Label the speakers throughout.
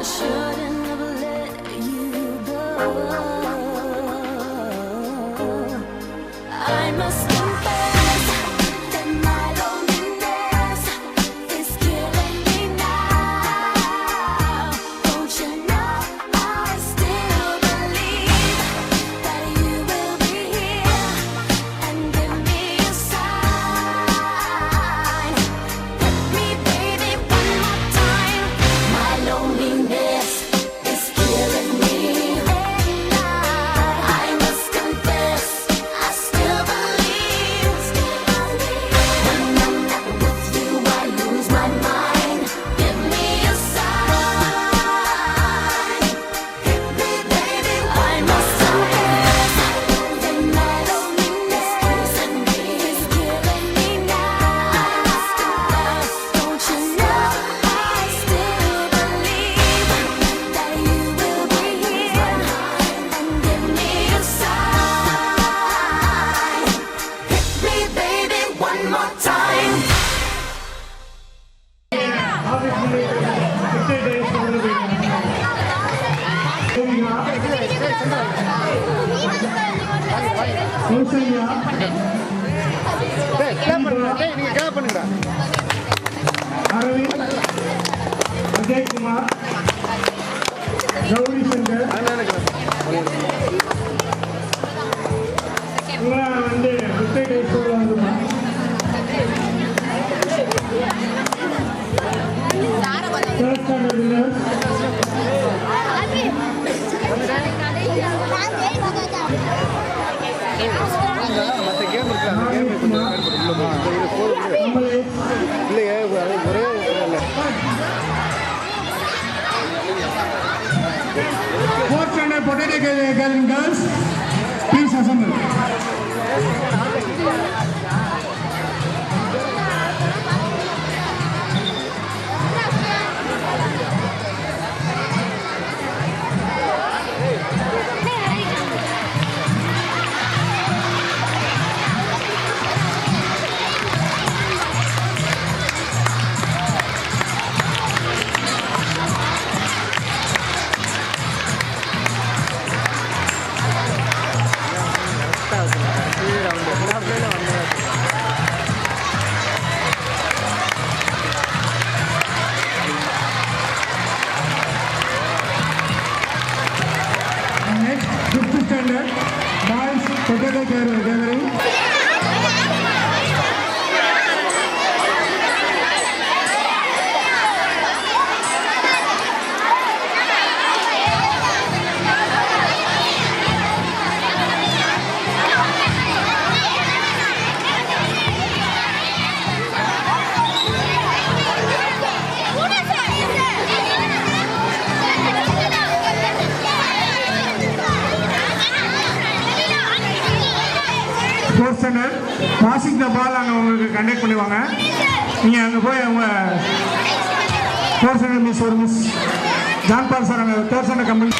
Speaker 1: shouldn't have let you go. I must confess that my loneliness is killing me now. Don't you know I still believe that you will be here and give me a sign. Hit me, baby, one more time. My loneliness is killing me. I must confess, I still believe. When I'm not with you, I lose my mind. Give me a sign. Hit me, baby, I must confess that my loneliness is killing me now. I must confess, don't you know I still believe that you will be here and give me a sign. Hit me, baby, one more time.
Speaker 2: Aravind, Ajay Kumar, Gowri Shankar இவங்களாம் வந்து வித்தை டைஸ்கோரில் வந்துருமா. Third standard winners Fourth standard potato girl and girls, please assemble. Next, fifth standard boys potato gathering. Fourth standard passing the ball அங்கே உங்களுக்கு conduct பண்ணுவாங்க. நீங்கள் அங்கே போய் அவங்க ஃபோர்த் ஸ்டாண்டர்ட் மிஸ் ஒரு மிஸ் ஜான் பால் சார் அங்கே தேர்ட் ஸ்டாண்டர்ட் கம்பெனி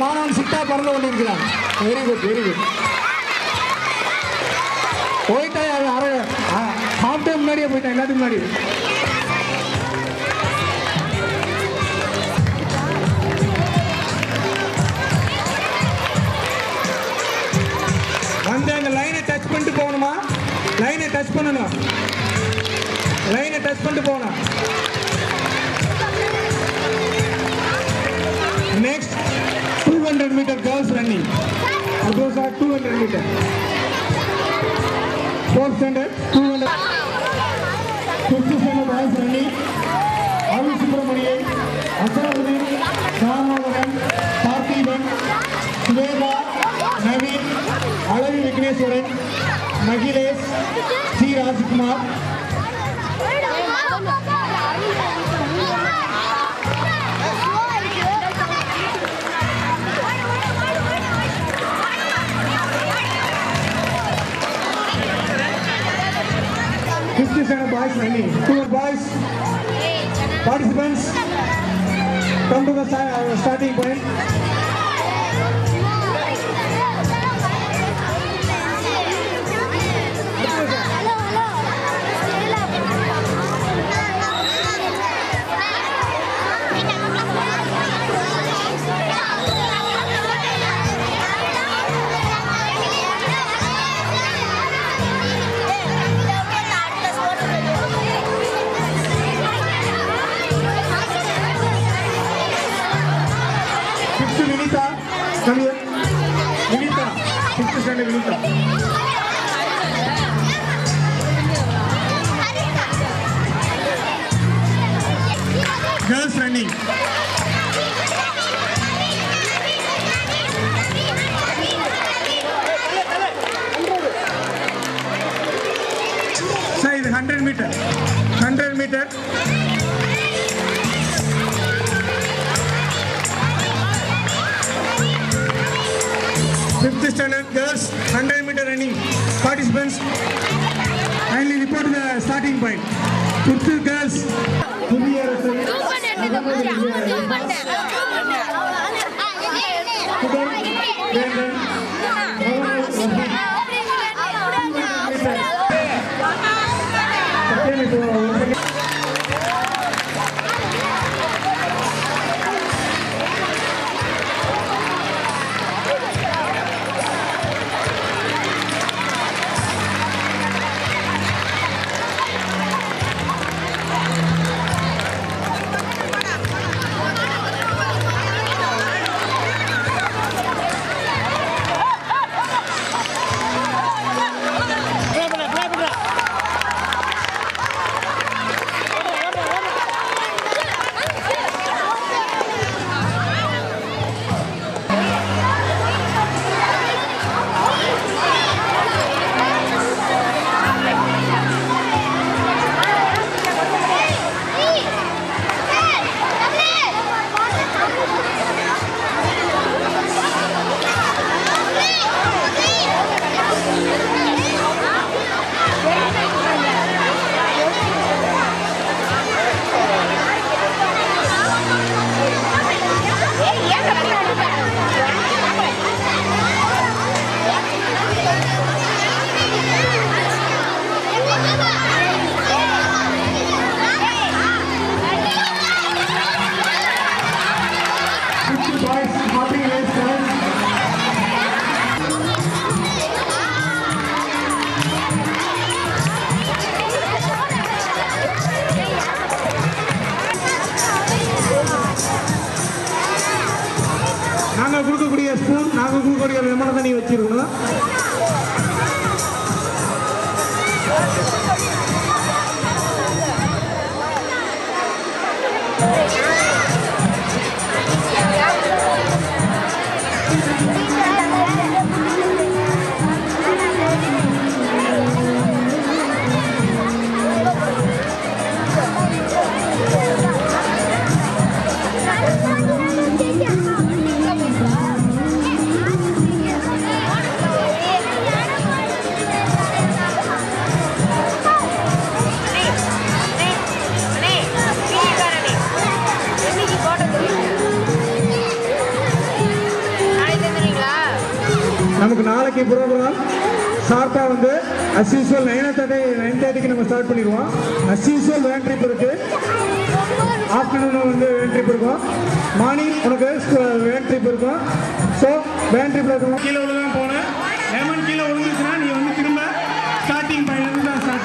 Speaker 2: மாணவன் சிட்டா பறந்து கொண்டிருக்கிறான். Very good very good. போயிட்டா ஹாஃப் டைம் முன்னாடியே போயிட்டான் எல்லாத்துக்கும் முன்னாடி. One டச் பண்ணணும், லைனை டச் பண்ணிட்டு போகணும். Next 200 meter girls running. Those are 200 meter. 4th standard 200. 5th standard boys running. Avi Subramanian, Asaruddin, Ramavan, Parthiban, Suveda, Naveen, Alavi Vigneswaran, Nagilesh, C. Rajkumar. Boys running. 2 boys participants come to the starting point. Come here. Vinita. 5th standard Vinita. Girls running. Size 100 meter. 100 meter. Fifth standard girls 100 meter running participants kindly report to the starting point. Fifth girls நாங்கள் கொடுக்கக்கூடிய spoon, நாங்கள் கொடுக்கக்கூடிய lemon தண்ணி வச்சிருக்கணும். நமக்கு நாளைக்கு program ஷார்ப்பாக வந்து அஸ் யூஸ்வல் 9:30க்கு நம்ம ஸ்டார்ட் பண்ணிடுவோம். அஸ் யூஸ்வல் வேன் ட்ரிப் இருக்கு. ஆஃப்டர்நூன் வந்து வேன் ட்ரிப் இருக்கும். மார்னிங் உனக்கு வேன் ட்ரிப் இருக்கும். ஸோ வேன் ட்ரிப்பில் இருக்கணும். கீழே விழுதான் போனேன். லெமன் கீழே விழுந்துச்சுன்னா நீ வந்து திரும்ப ஸ்டார்டிங் பாயிண்ட்லேருந்து தான் ஸ்டார்ட்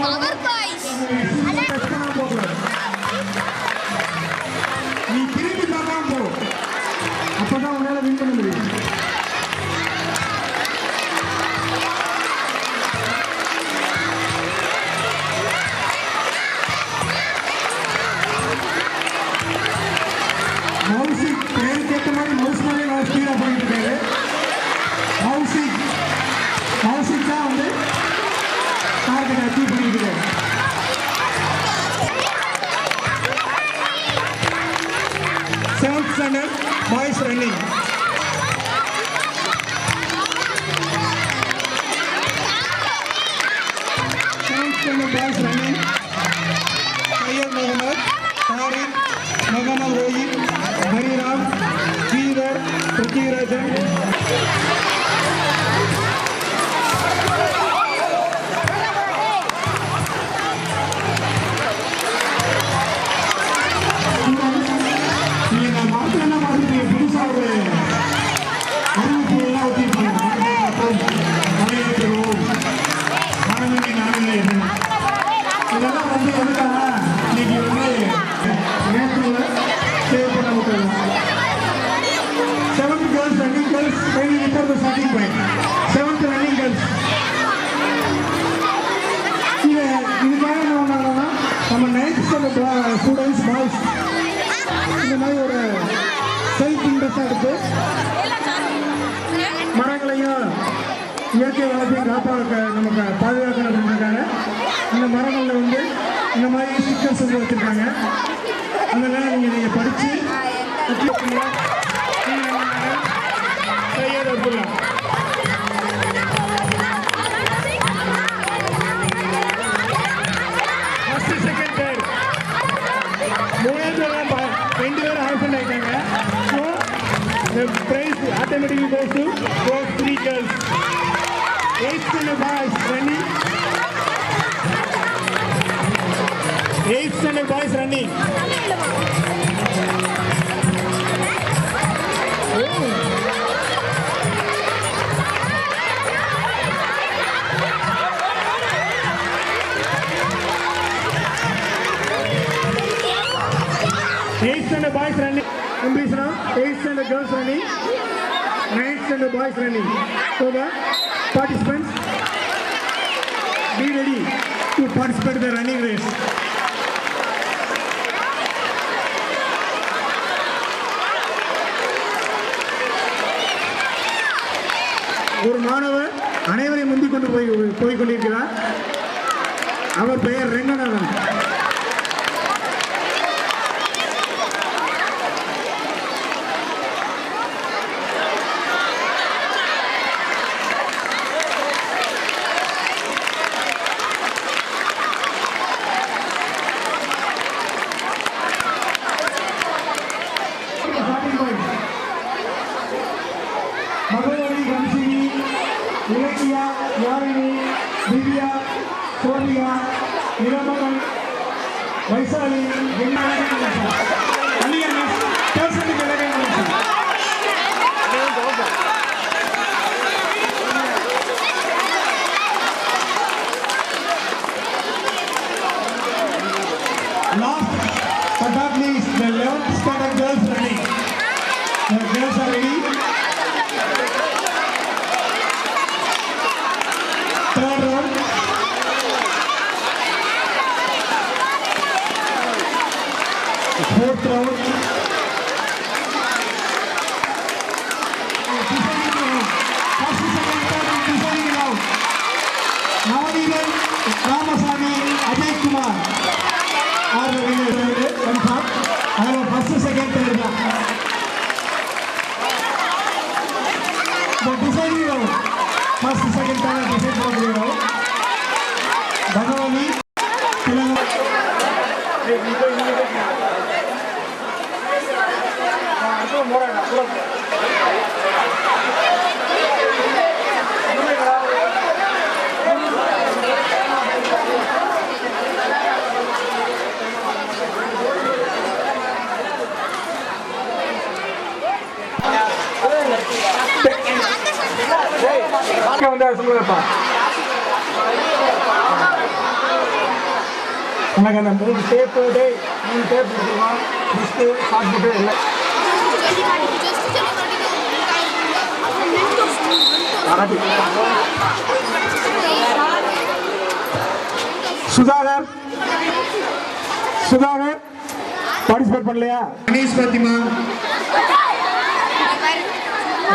Speaker 1: Power boys.
Speaker 2: டச் பண்ணாம போகக்கூடாது. நீ திரும்பி பார்க்காம போ. அப்பதான் உன்னால வின் பண்ண முடியும். மவுசிக் பேருக்கு ஏற்ற மாதிரி மவுஸ் மாதிரி நான் ஸ்பீடாக போயிட்டு இருக்காரு. மவுசிக் தான் வந்து டார்கெட் அச்சீவ் பண்ணிட்டு இருக்காரு. Seventh standard boys running. Seventh standard boys running. Syed Mohammed, Tariq, Mohammed Rohit, Hariram, Sridhar, Prithvirajan. நீங்க மாற்றம் என்ன மாதிரி புதுசா ஒரு அறிவிப்பு எல்லாம் ஊற்றிருப்பாங்க. இதெல்லாம் வந்து எதுக்காக இன்னைக்கு வந்து நேற்றுல சேவ் பண்ண விட்டுருவோம். 7th girls running girls training before the starting point. 7th running girls. இதுக்காக என்ன பண்ணாங்கன்னா நம்ம 9th standard ஸ்டூடெண்ட்ஸ் பாய்ஸ் இந்த மாதிரி ஒரு செல்ஃப் இன்ட்ரெஸ்டாக எடுத்து மரங்களையும் இயற்கை வளத்தையும் நமக்கு பாதுகாக்கணும் அப்படின்றாங்க. இந்த மரங்களில் வந்து இந்த மாதிரி ஸ்டிக்கர்ஸ் வந்து வச்சுருக்காங்க. அதெல்லாம் நீங்கள் படித்து கையோடு எடுத்துடலாம். ஃபஸ்ட்டு செகண்ட் தேர்ட் 3 பேர் 2 பேர் ஆப்ஷன் ஆகிட்டாங்க. So the prize automatically goes to those 3 girls. 8th standard boys running. 8th standard boys running. Eighth standard boys running. Completion of 8th standard girls running. 9th standard boys running. So the participants be ready to participate in the running race. ஒரு மாணவர் அனைவரையும் முந்திக் கொண்டு போய் கொண்டிருக்கிறார். அவர் பெயர் Renganathan. மகளி, வம்சினி, Ilakkiya, Yazhini, Divya, Sonia, Nilamagan, Vaishali, last but not least, the 11th standard girls running. The girls are ready. Third round. Fourth round. Deciding round. Navadivan, Ramasamy, Ajay Kumar are the winners. Confirm. I have first, second, third round. The deciding round. First, second, third, deciding round. Bhagavani, வந்து சொல்லுங்கப்பா. எனக்கு அந்த 3 tape 3 tape கொடுத்துருக்கோம். List short புட்டு எல்லாம் பாராட்டி. Sudhakar participate பண்ணலையா? அனீஸ் பாத்திமா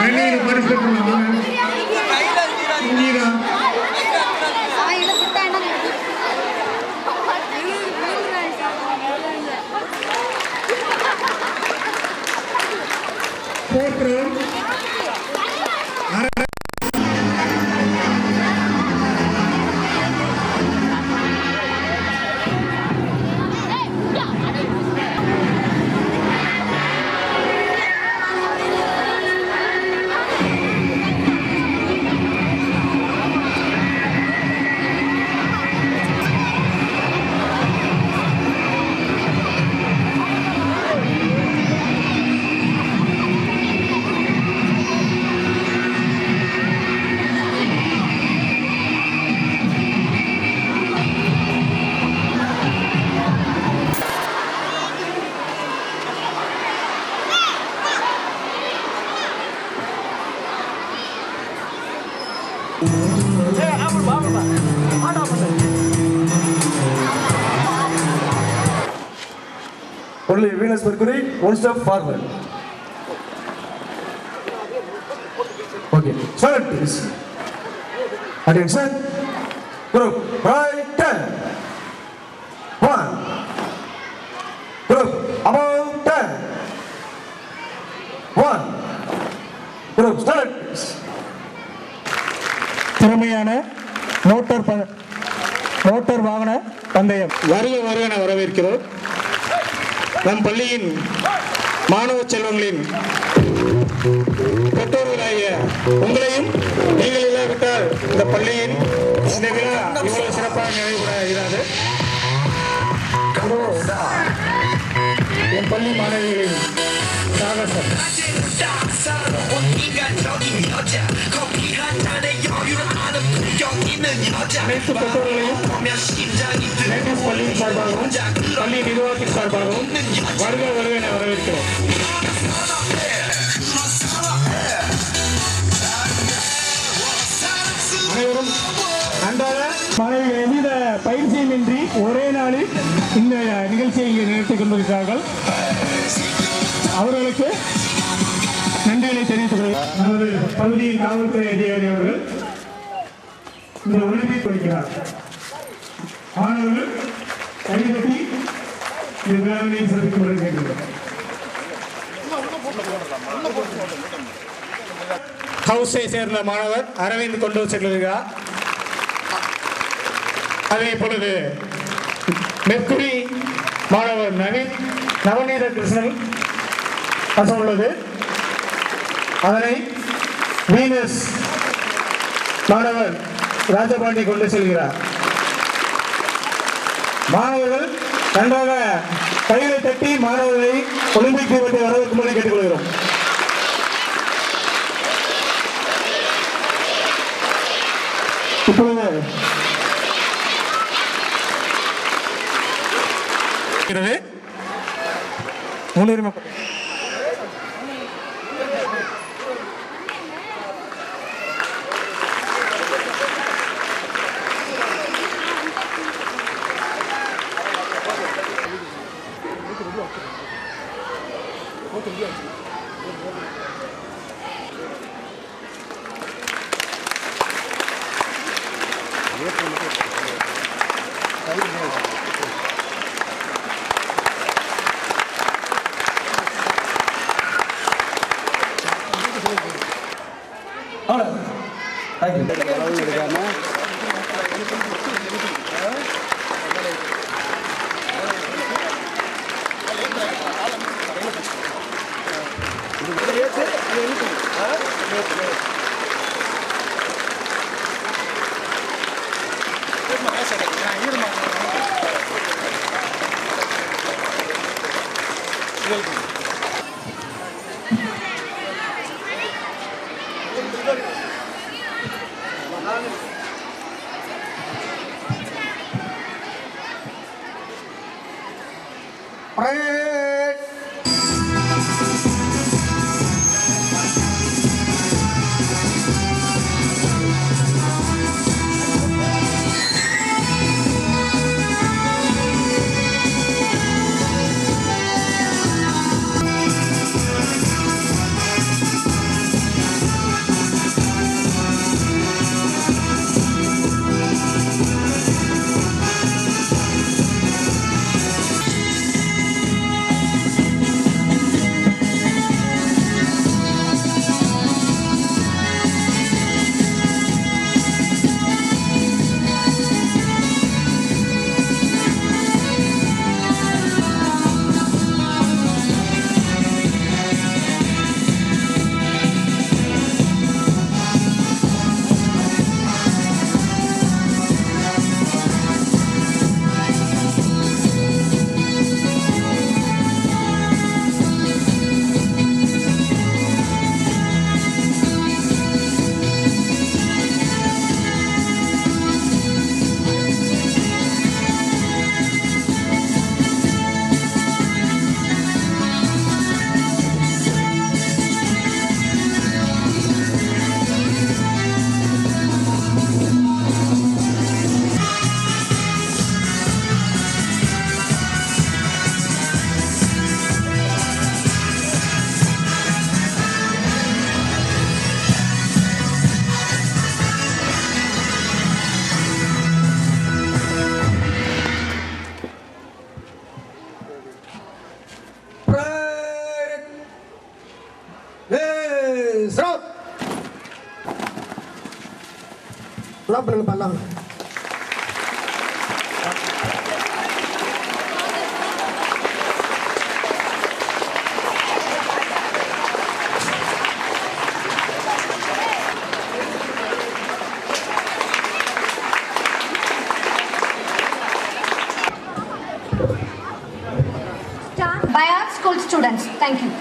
Speaker 2: ரன்னிங்கில் participate பண்ணலாம். இங்கீதா fourth round
Speaker 3: Only Venus Mercury, one step forward. Okay, start please. Attention. Group, right 10. 1. Group, above 10. 1. Group, start please.
Speaker 2: திறமையான மோட்டார் வாகன பந்தயம் வருக என வரவேற்கிறோம். நம் பள்ளியின் மாணவ செல்வங்களின் பெற்றோர்களாகிய உங்களையும் நீங்கள் இல்லாவிட்டால் இந்த பள்ளியின் இந்த விழா இவ்வளவு சிறப்பாக நிறைவுற இராது. என் பள்ளி மாணவிகளின் சாகசம் அனைத்து பெற்றோர்களையும் லேட்டஸ்ட் பள்ளியின் சார்பாகவும் பள்ளி நிர்வாகத்தின் சார்பாகவும் வருக என வரவேற்கிறோம். அனைவரும் நன்றாக மாணவிகள் எவ்வித பயிற்சியுமின்றி ஒரே நாளில் இந்த நிகழ்ச்சியை இங்கே நிகழ்த்திக் கொண்டிருக்கிறார்கள். அவர்களுக்கு நன்றிகளை தெரிவித்துக் கொள்கிறேன். நமது பகுதியின் காவல்துறை அதிகாரி அவர்கள் இந்த ஒலிம்பிக் கொடுக்கிறார். மாணவர்கள் கைதட்டி இந்த விழாவினை சிறப்பிக்கும்படி கேட்கிறோம். ஹவுஸை சேர்ந்த மாணவர் அரவிந்த் கொண்டு செல்கிறார். அதே பொழுது மெர்க்குரி மாணவர் நவநீத கிருஷ்ணன் வசம் உள்ளது. அதனை வீனஸ் மாணவர் ராஜபாண்டி கொண்டு செல்கிறார். மாணவர்கள் நன்றாக கைகளை தட்டி மாணவர்களை ஒலிம்பிக் தீபத்தை வரவேற்கும்படி கேட்டுக்கொள்கிறோம். இப்பொழுது முன்னுரிமை
Speaker 4: Welcome.
Speaker 3: Parade. Parade. Hey, stop. Stop பண்ணுங்க பண்ணலாம்.
Speaker 4: By our school students. Thank you.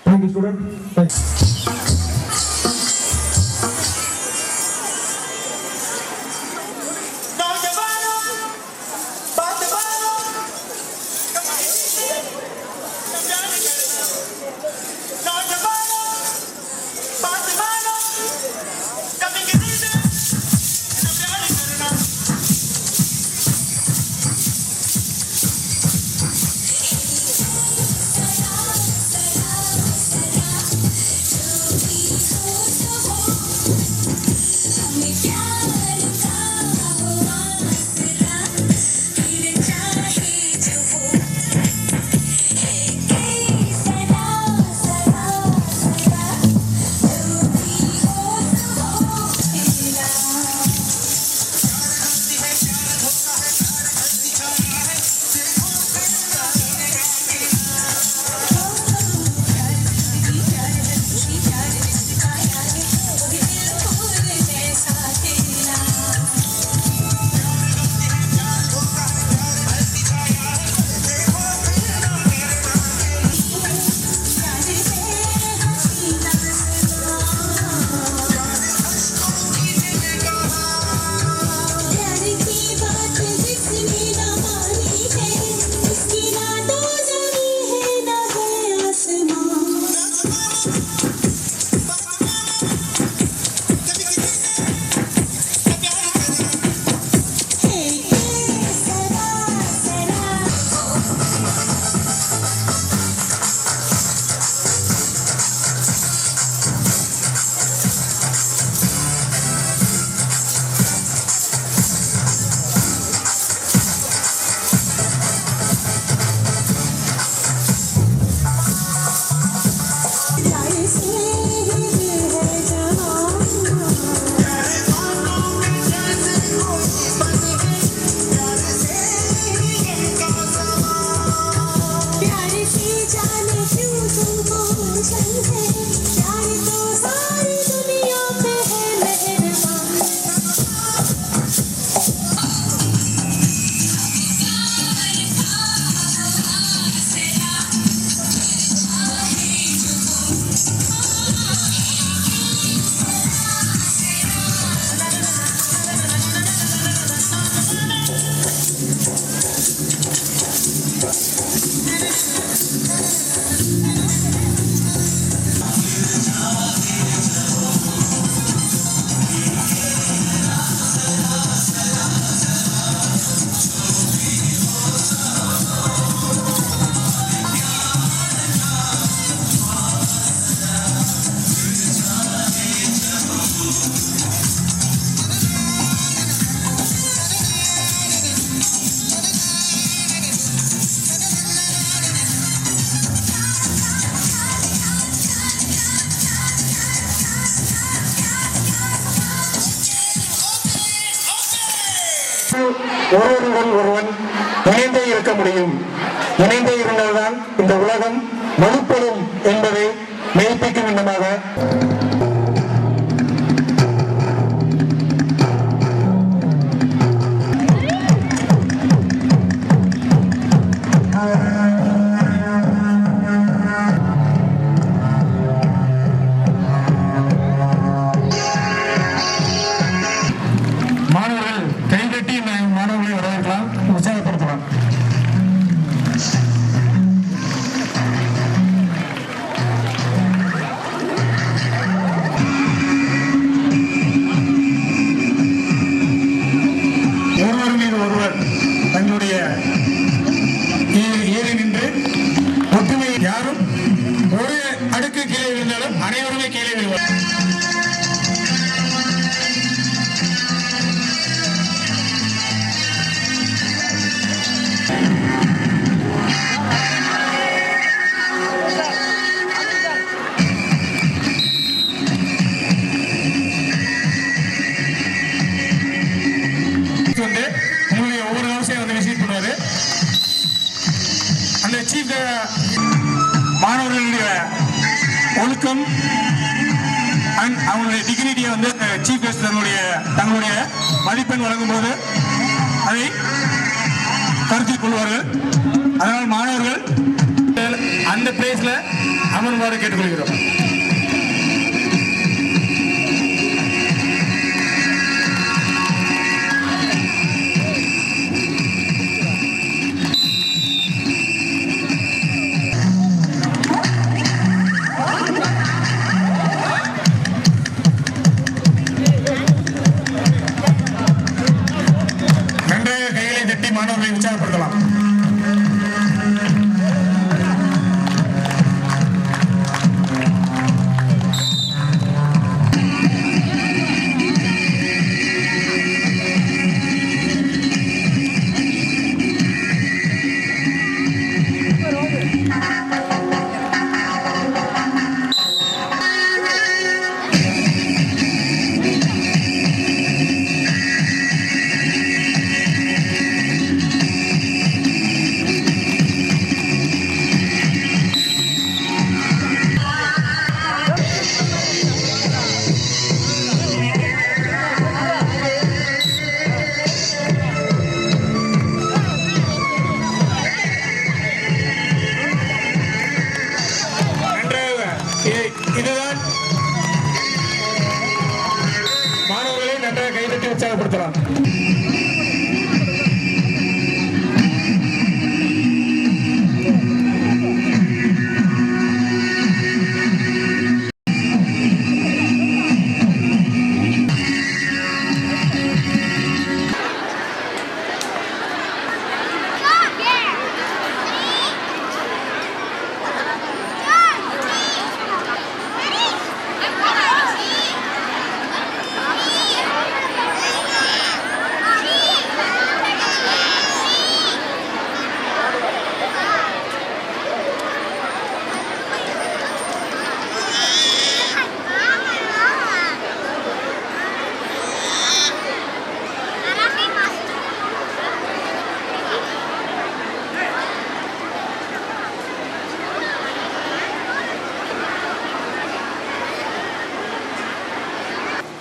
Speaker 2: Thank you, student. Thanks. ஒருவருடன் ஒருவன் இணைந்தே இருக்க முடியும். இணைந்தே இருந்தால்தான் இந்த உலகம் வலுப்படும் என்பதை மெய்ப்பிக்கும் விதமாக மாணவர்கள் கைகட்டி மாணவர்களை வரவேற்கலாம், உற்சாகப்படுத்தலாம். ஒருவர் மீது ஒருவர் தங்களுடைய ஏறி நின்று ஒற்றுமை, யாரும் ஒரு அடுக்கு கீழே விழுந்தாலும் அனைவருமே கீழே விழுவார். உங்களுடைய ஒவ்வொரு ஹவுஸையும் வந்து விசிட் பண்ணுவாரு. அந்த சீஃப் மாணவர்களுடைய ஒழுக்கம் அண்ட் அவங்களுடைய டிக்னிட்டியை வந்து சீஃப் கெஸ்ட் தங்களுடைய மதிப்பெண் வழங்கும் போது அதை கருத்தில் கொள்வார்கள். அதனால் மாணவர்கள் அந்த பிளேஸ்ல அமருமாறு கேட்டுக்கொள்கிறோம். உற்சாகப்படுத்தலாம்.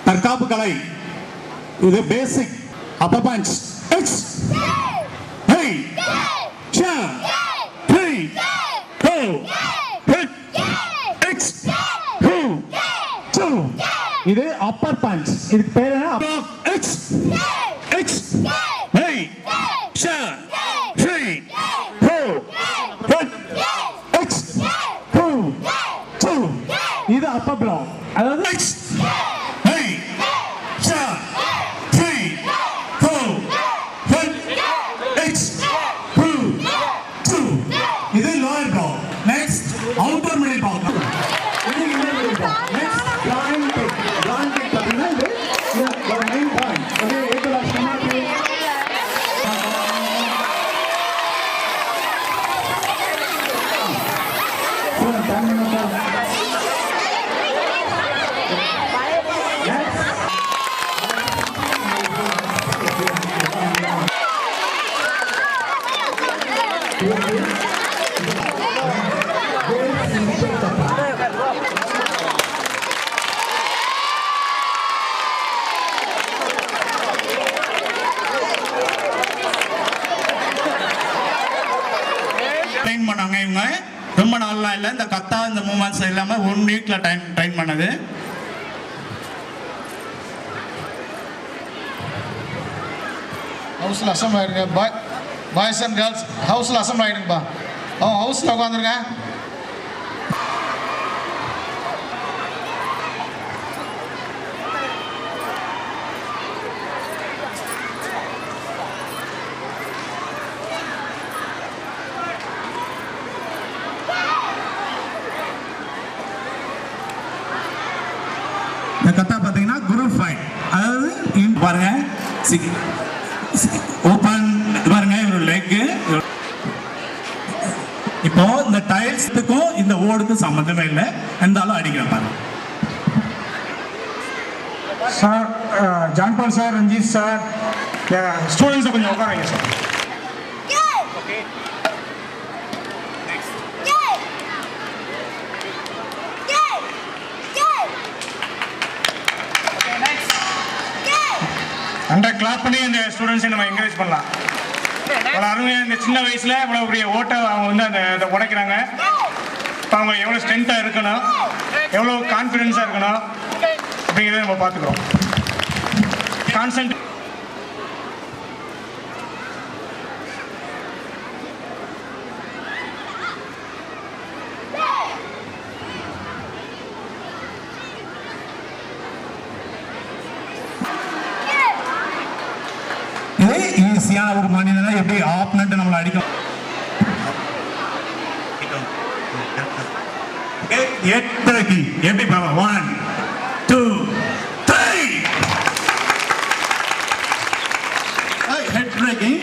Speaker 2: தற்காப்பு கலை இது பேசிக் அப்பர் பஞ்ச் எக்ஸ் ஹே சா ஹே ஹோ ஹிட் எக்ஸ் ஹூ சோ இது அப்பர் பஞ்ச். இதுக்கு பேர் என்ன? எக்ஸ் எக்ஸ் ஹே சா ஹே ஹோ ஹிட் எக்ஸ் ஹூ சோ இது அப்பர் பிளாக். அதாவது எக்ஸ் இது lower block. Next outer middle block. இது inner middle block. Next joint kick. Joint kick அப்படினா இது ஒரு மெயின் பாயிண்ட். ஓகே, ஏகலா சமாதி. சோ டைம் என்ன? ட்ரெயின் பண்ணாங்க இவங்க. ரொம்ப நாள்லாம் இல்லை, இந்த கத்தா இந்த மூமெண்ட்ஸ் இல்லாமல் 1 வீக்கில் ட்ரெயின் பண்ணது.
Speaker 5: ஹவுஸில் அசம்பிள் ஆகிடுங்க. பாய்ஸ் அண்ட் கேர்ள்ஸ் ஹவுஸில் அசம்பிள் ஆகிடுங்கப்பா. அவன் ஹவுஸில் உட்காந்துருங்க.
Speaker 2: இந்த கத்தா பார்த்தீங்கன்னா குரூப் ஃபைட். அதாவது பாருங்க, ஓப்பன் பாருங்க, இவரோட லெக். இப்போ இந்த டைல்ஸுக்கும் இந்த ஓடுக்கும் சம்மந்தமே இல்லை, இருந்தாலும் அடிக்கிறேன் பாருங்க. Sir, John Paul sir, Ranjith sir, ஸ்டூடெண்ட்ஸை கொஞ்சம் உட்காருங்க சார். அண்டை கிளாப் பண்ணி இந்த ஸ்டூடெண்ட்ஸை நம்ம என்கரேஜ் பண்ணலாம். அவ்வளோ அருமையாக இந்த சின்ன வயசில் இவ்வளோ பெரிய ஓட்டை அவங்க வந்து அந்த உடைக்கிறாங்க. இப்போ அவங்க எவ்வளோ ஸ்ட்ரென்த்தாக இருக்கணும், எவ்வளோ கான்ஃபிடென்ஸாக இருக்கணும் அப்படிங்கிறத நம்ம பார்த்துக்கிறோம். கான்சென்ட் ஈஸியான ஒரு மனிதனை எப்படி ஆப்னன்ட் நம்மளை அடிக்கும். எப்படி பாபா 1 2 3 head breaking.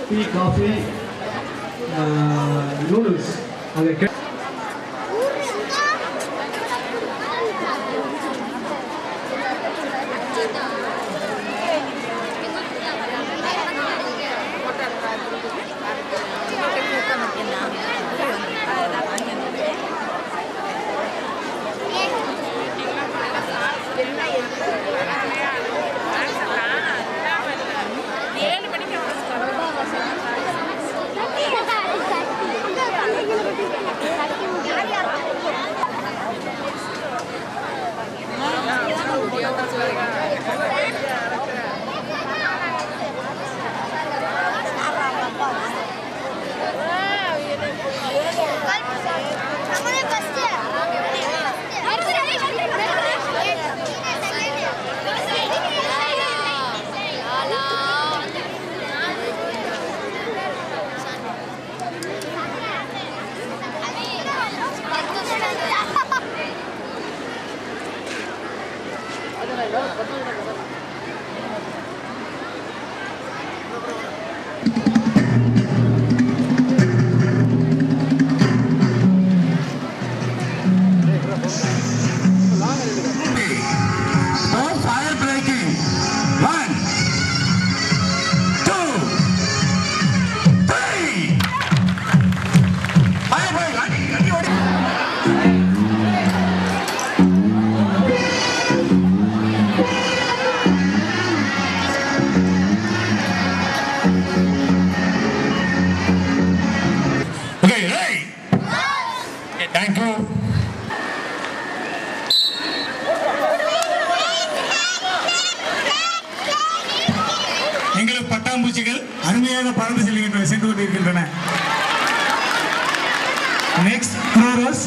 Speaker 2: Tea coffee noodles அதை எங்களுக்கு பட்டாம்பூச்சிகள் அருமையாக பறந்து சென்று கொண்டிருக்கின்றன. நெக்ஸ்ட் குரோரஸ்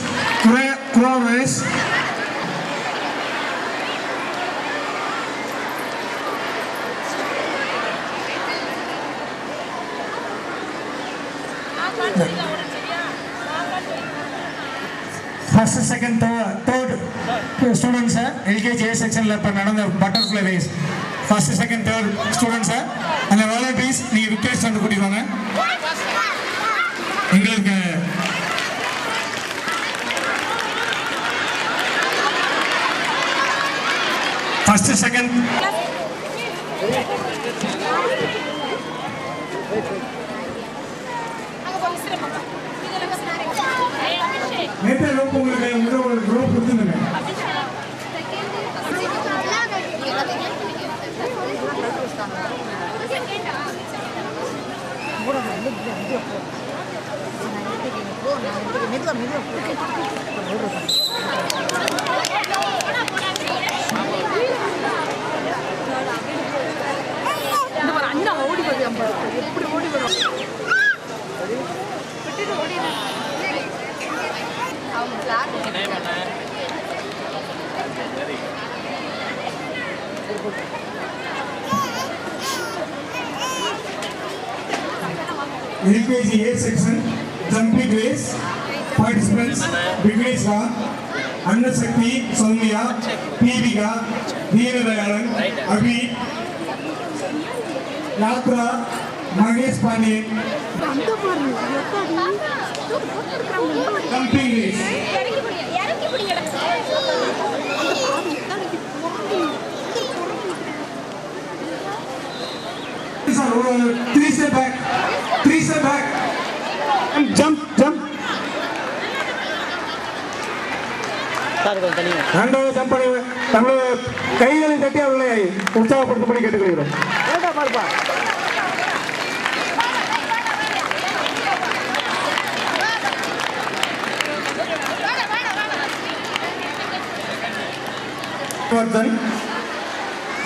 Speaker 2: first second third students LKG A செக்ஷனில் இப்போ நடந்த butterfly race first second third ஸ்டூடெண்ட்ஸை அந்த வாலண்டியர்ஸ் நீங்கள் ரிக்வெஸ்ட் வந்து கூட்டிட்டு வாங்க. எங்களுக்கு ஃபர்ஸ்ட் செகண்ட் நேற்று லோக்கு உங்களுக்கு ஒரு குரூப் கொடுத்துருங்க.
Speaker 6: அண்ணா ஓடி வரும் எப்படி ஓடி வரும்
Speaker 2: LKG A section jumping race participants Vignesh Ram, Annasakti Soumya, Pivika, Deenadayalan, Abhi, Yatra, Mahesh Pandey. Jumping race. Three step back. And jump. ரெண்டாவது ஜம்ப் பண்ணி தங்களோட கைகளை தட்டி அவர்களை உற்சாகப்படுத்தும்படி கேட்டுக்கொள்கிறோம்.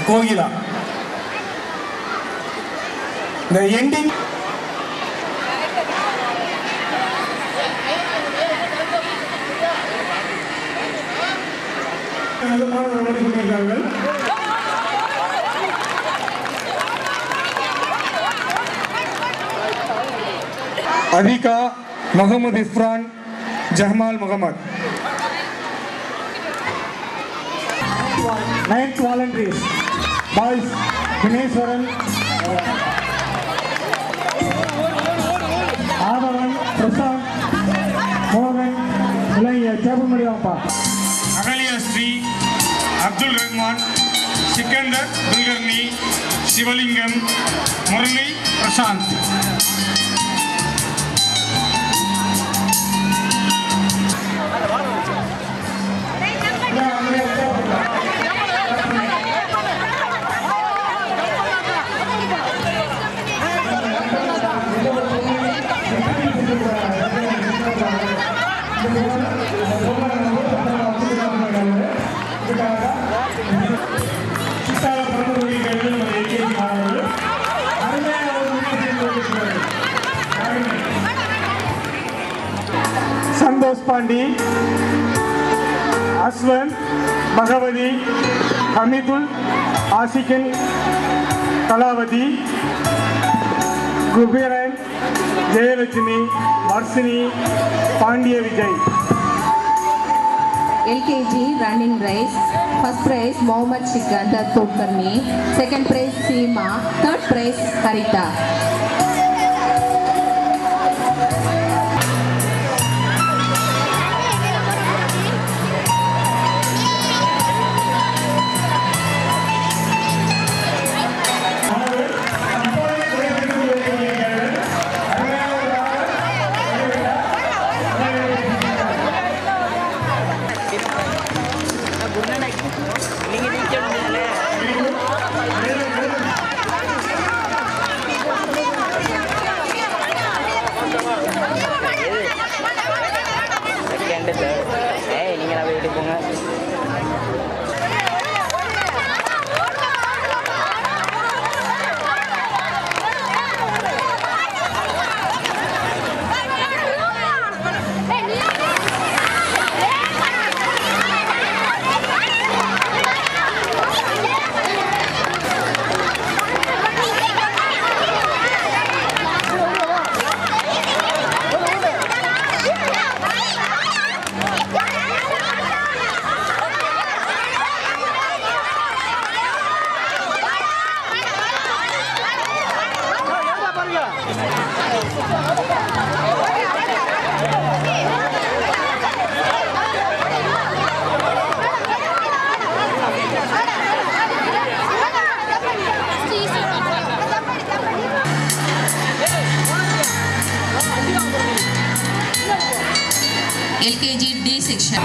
Speaker 2: Kokila the ending Adhika, Muhammad Ifran, Jahmal Muhammad. 9th volunteers, boys, Dinesh Varan. Prashanth மோகன் எல்லாம் இங்கே டேபிள் பண்ணி வாப்பா.
Speaker 7: அகலியா ஸ்ரீ, அப்துல் ரஹ்மான், சிக்கந்தர் குல்கர்னி, சிவலிங்கம், Murali, Prashanth.
Speaker 2: Santhosh Pandi, Ashwan, Bhagavathi, ஹமீதுல், ஆசிகன், Kalavathi, Kuberan, Jayalakshmi, Varshini, Pandya Vijay.
Speaker 8: LKG running race. First prize Mohammad Sikandar Kulkarni. Second prize Seema. Third prize Harita.
Speaker 9: நீங்க வீட்டுக்கு போங்க.
Speaker 8: LKG D section.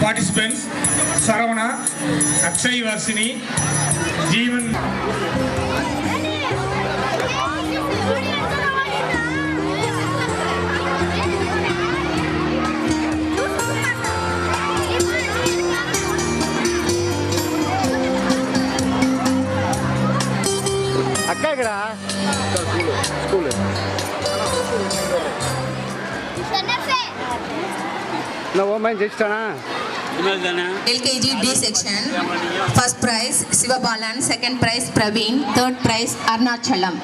Speaker 7: Participants Saravana, Akshay Varsini, Jeevan.
Speaker 9: அக்கா இருக்கடா ஸ்கூலு நான் Oman ஜெயிச்சிட்டானா?
Speaker 8: LKG D section. First prize Sivabalan, second prize Praveen, third prize Arnachalam.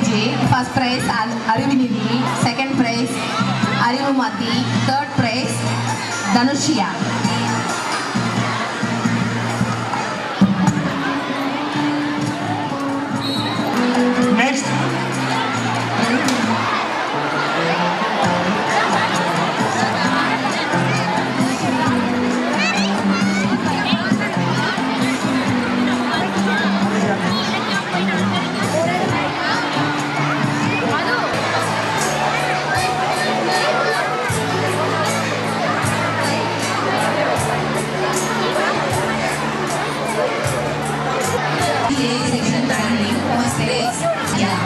Speaker 8: LKG. First prize Arivinidhi, second prize Arivumati, third prize Dhanushya.
Speaker 7: Next.
Speaker 8: Section running, first prize. Yeah.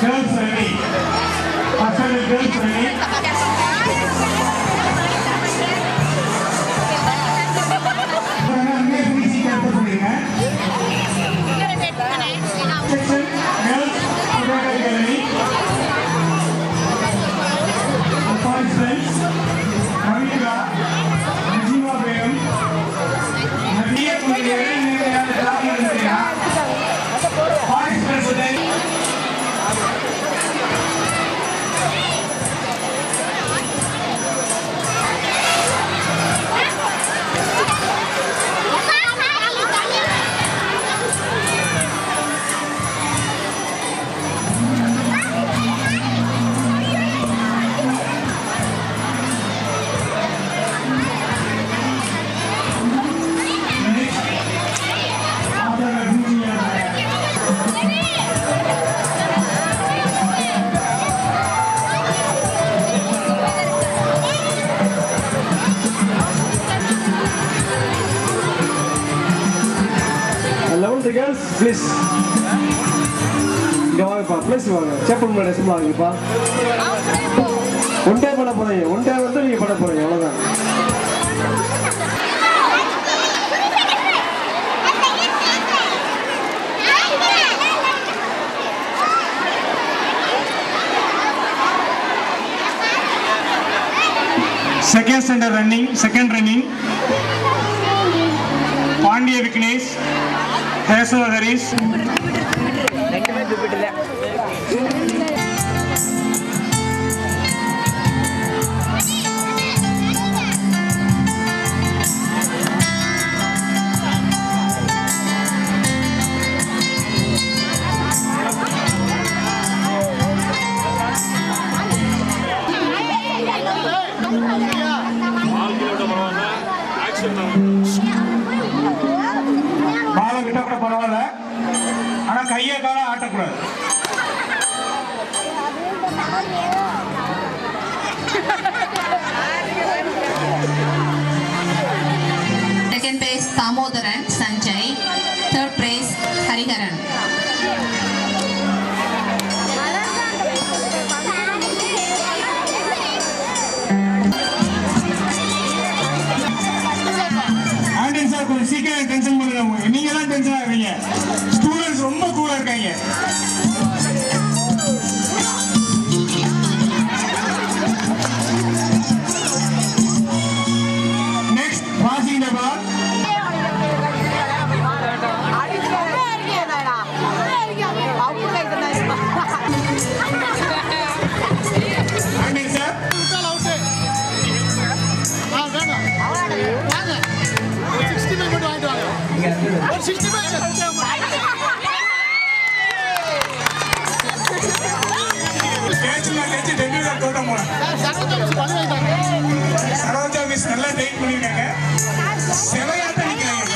Speaker 7: Girls ready. Pasal girls ready. Section girls gallery. Participants: Kavita, Najiva Begum, Nadia Kulkarni, participants today.
Speaker 2: The girls, please. இங்க வாங்கப்பா, please வாங்க. Chappell madam சும்மா வாங்கப்பா. One day பண்ண போறீங்க. One day வந்து நீங்க பண்ண போறீங்க அவ்வளவுதான்.
Speaker 7: Second standard running, second running. Pandya Viknesh, Heswa Harish. பாலம் கிட்ட கூட பரவாயில்ல, ஆனா கையை கால ஆட்டக்கூடாது.
Speaker 8: Second prize Damodaran Sanjay, third prize Hariharan.
Speaker 7: Anton sir கொஞ்சம் சீக்கிரம் டென்ஷன் பண்ணுங்க, நீங்க தான் டென்ஷன் ஆகுறீங்க. ஸ்டூடெண்ட்ஸ் ரொம்ப கூலா இருக்காங்க. நெக்ஸ்ட் பாசிங் தி பால். ஆண்டன் சார் சரோஜா மிஸ் நல்லா ட்ரெயின் பண்ணிருக்காங்க. செவையாட்ட நிக்கிறாங்க.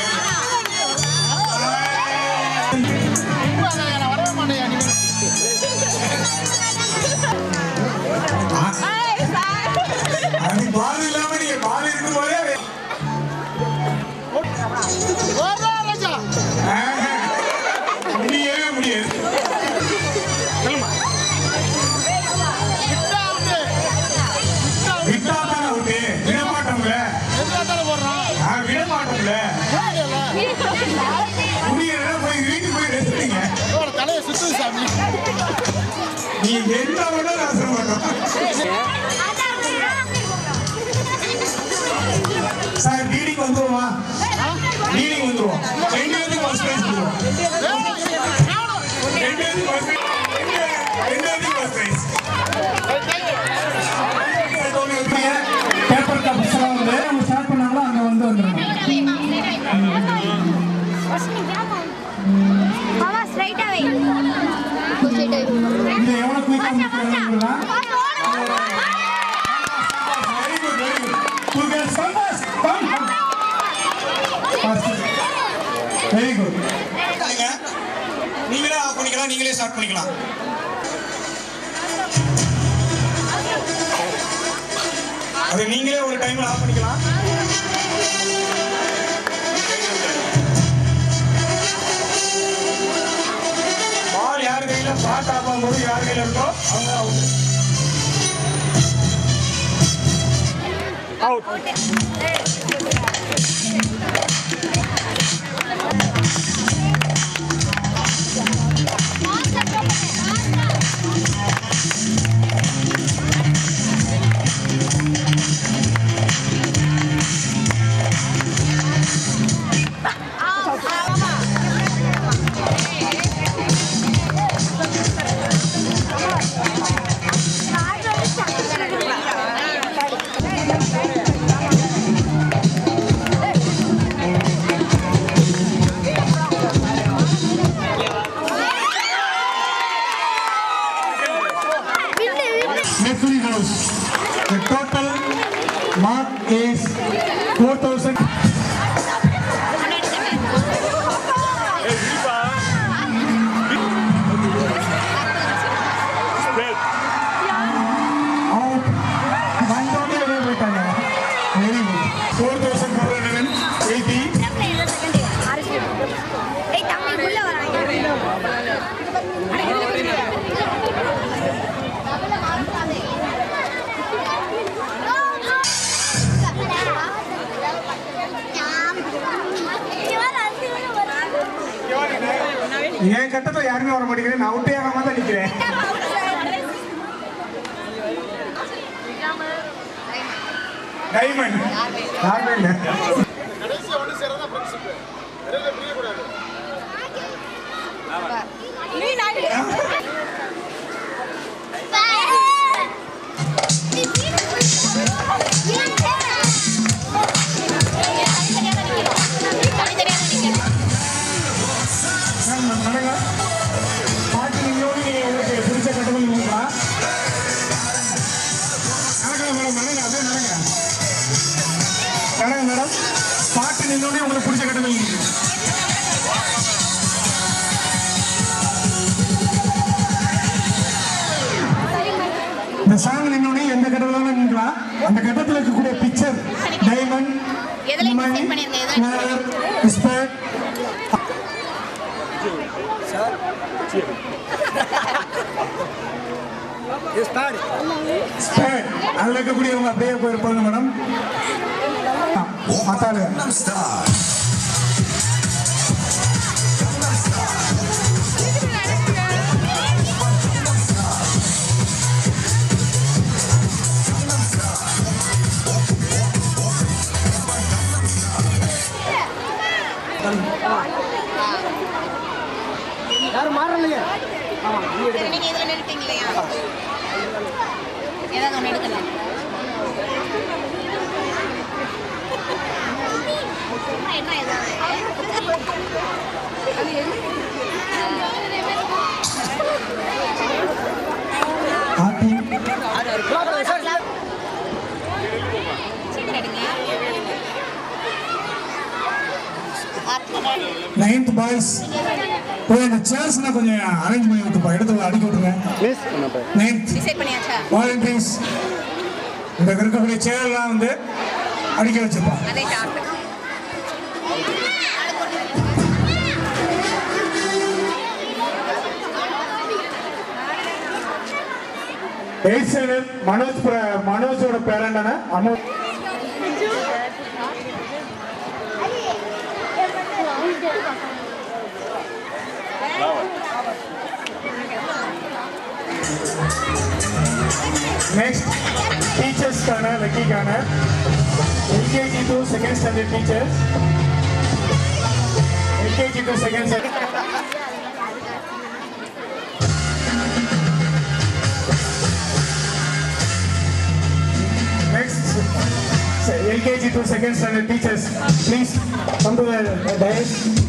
Speaker 7: அது பால் இல்லாம நீங்க பால் இருக்கும்போதே முடியவே முடியாது. விட்டாதான் அவுட்டு. விட மாட்டோம்ல. விட மாட்டோம்ல. முடியல போய் வீட்டுக்கு போய் ரெஸ்ட் எடுங்க.
Speaker 5: தலையை சுத்து சாமி.
Speaker 7: நீ என்ன வேணாலும் நான் சொல்ல மாட்டோம். சார் லீடிங் வந்துருமா? லீடிங் வந்துருவோம். 2 பேருக்கு ஃபர்ஸ்ட் பிரைஸ் கொடுவோம். 2 பேருக்கு ஃபர்ஸ்ட் பிரைஸ். 2 பேருக்கு ஃபர்ஸ்ட் பிரைஸ்.
Speaker 2: பேப்பர் கப்ஸ் வந்து நம்ம ஸ்டார்ட் பண்ணாங்களோ அங்க வந்து வந்துடணும்.
Speaker 1: மாமா ஸ்ட்ரைட்டா வை.
Speaker 2: இது எவ்வளவு குயிக்கா முடிக்கிறதுங்களா?
Speaker 7: Very good very good. To get சம்பஸ் கம்.
Speaker 2: Very good.
Speaker 7: நீங்களே ஆஃப் பண்ணிக்கலாம், நீங்களே ஸ்டார்ட் பண்ணிக்கலாம். அது நீங்களே ஒரு டைம்ல ஆஃப் பண்ணிக்கலாம். பால் யார் கையில பாட் ஆஃப் ஆகும்போது யார் கையில இருக்கோ அவங்க out.
Speaker 2: Neptune House. The total mark is 4,000. Out. 1,080. Very good. 4,480.
Speaker 1: ஏய் தம்பி உள்ள வராங்க.
Speaker 2: என் கட்டத்தில் யாருமே வர மாட்டேங்கிறேன். நான் அவுட்டே ஆகாம தான் நிற்கிறேன்.
Speaker 7: டைமண்ட்
Speaker 2: யாருமே இல்லை.
Speaker 5: கடைசியா ஒன்று சேரதான் ஃப்ரெண்ட்ஷிப். இடையில பிரியக்கூடாது.
Speaker 6: நீ நான்
Speaker 2: நடங்க. பாட்டு நீங்களோடு உங்களுக்கு பிடிச்ச கட்டத்தில் நீங்களா நடக்கலாம் மேடம். நடங்க அப்படியே நடங்க. நடங்க மேடம். பாட்டு நின்னோடனே உங்களுக்கு பிடிச்ச கட்டத்தில் நீங்க இந்த சாங் நின்னோடனே எந்த கட்டத்தில் நின்றுக்கலாம். அந்த கட்டத்தில் இருக்கக்கூடிய பிக்சர் டைமண்ட் அதில் இருக்கக்கூடியவங்க அப்படியே போயிருப்பாங்க மேடம். மத்தாலு
Speaker 6: யாரும் மாறலையே.
Speaker 8: நீங்க இதுல நிறுத்தீங்க இல்லையா? ஏதாவது ஒன்று எடுக்கலாம். என்ன ஏதாவது
Speaker 2: நைன்த் பாய்ஸ் இந்த சேர்ஸ்னா கொஞ்சம் அரேஞ்ச் பண்ணி விட்டுப்பா. இடத்துல அடிக்க விட்டுருங்க. நைன்த்
Speaker 8: டிசைட் பண்ணியாச்சா?
Speaker 2: வாலண்டியர்ஸ் இந்த இருக்கக்கூடிய சேர்லாம் வந்து
Speaker 7: அடிக்க வச்சிருப்பா.
Speaker 2: எயிட் ஸ்டாண்டர்ட் மனோஜோட பேரண்டான அமௌ நெக்ஸ்ட் டீச்சர்ஸ்க்கான லக்கிக்கான LKG to second standard teachers LKG to second standard LKG to second standard teachers, please come to the dais.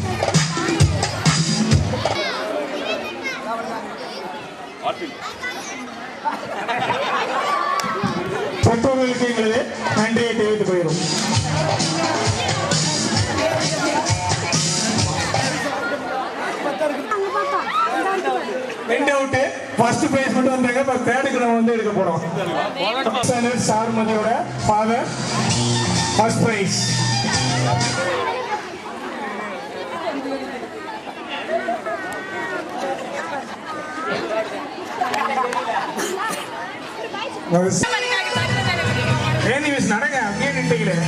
Speaker 2: பெற்றோர்களுக்கு எங்களது நன்றியை தெரிவித்துக் கொள்கிறோம். ரெண்டு அவுட்டு ஃபர்ஸ்ட் பிரைஸ் மட்டும் வந்தாங்க. இப்போ தேர்டுக்கு நம்ம வந்து எடுக்க போறோம். சாருமதியோட ஃபாதர் ஃபர்ஸ்ட் பிரைஸ். ஏன் நடங்க அப்படியே நின்றுக்கிறேன்.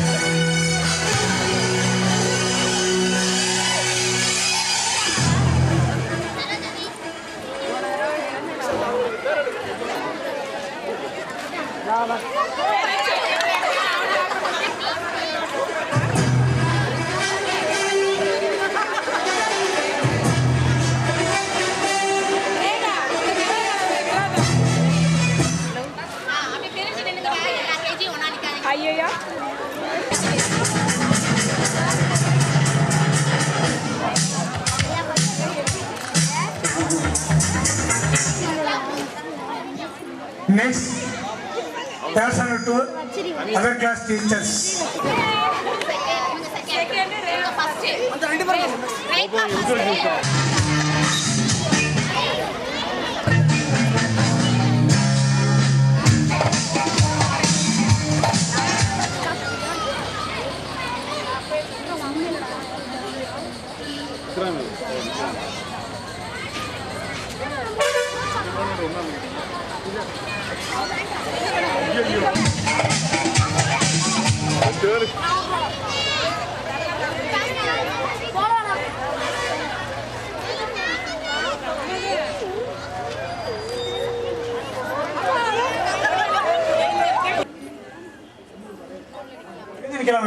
Speaker 6: ஐயா
Speaker 2: Next, third standard to other class teachers.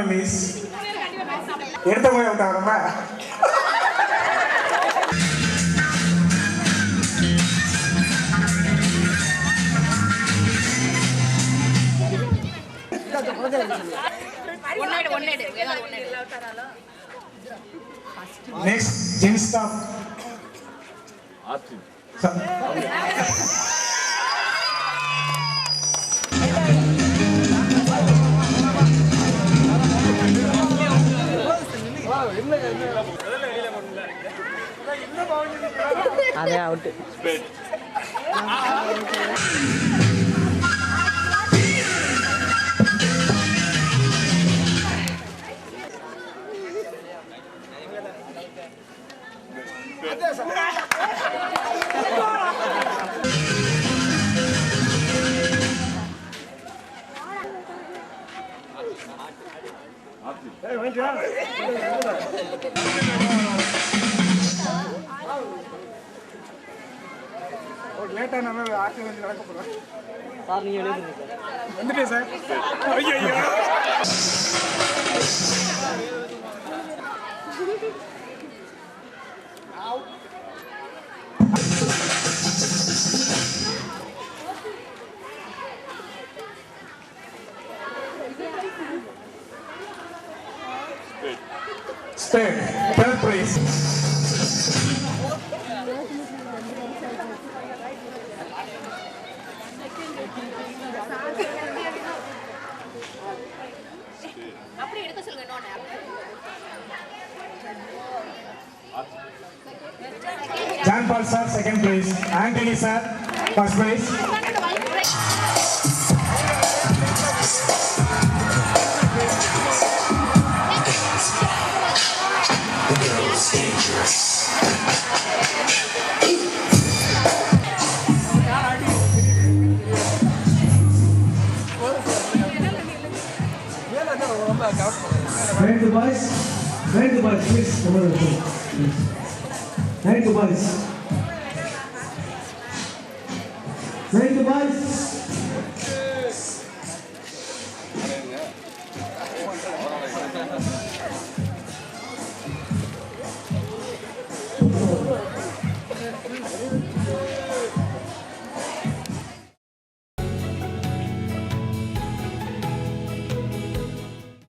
Speaker 2: Miss எடுத்த போய் விட்டாங்க. Next, gym staff.
Speaker 9: அதே அவுட்.
Speaker 2: லேட்டா நம்ம ஆட்சி வந்து நடக்க போறோம்.
Speaker 9: சார் நீங்க எழுதுங்க சார்.
Speaker 2: வந்துட்டேன் சார். ஐயோ Stay. Third place. John Paul sir, second place. Anthony sir, first place. Boys. 9th boys please. 9th boys. 9th boys.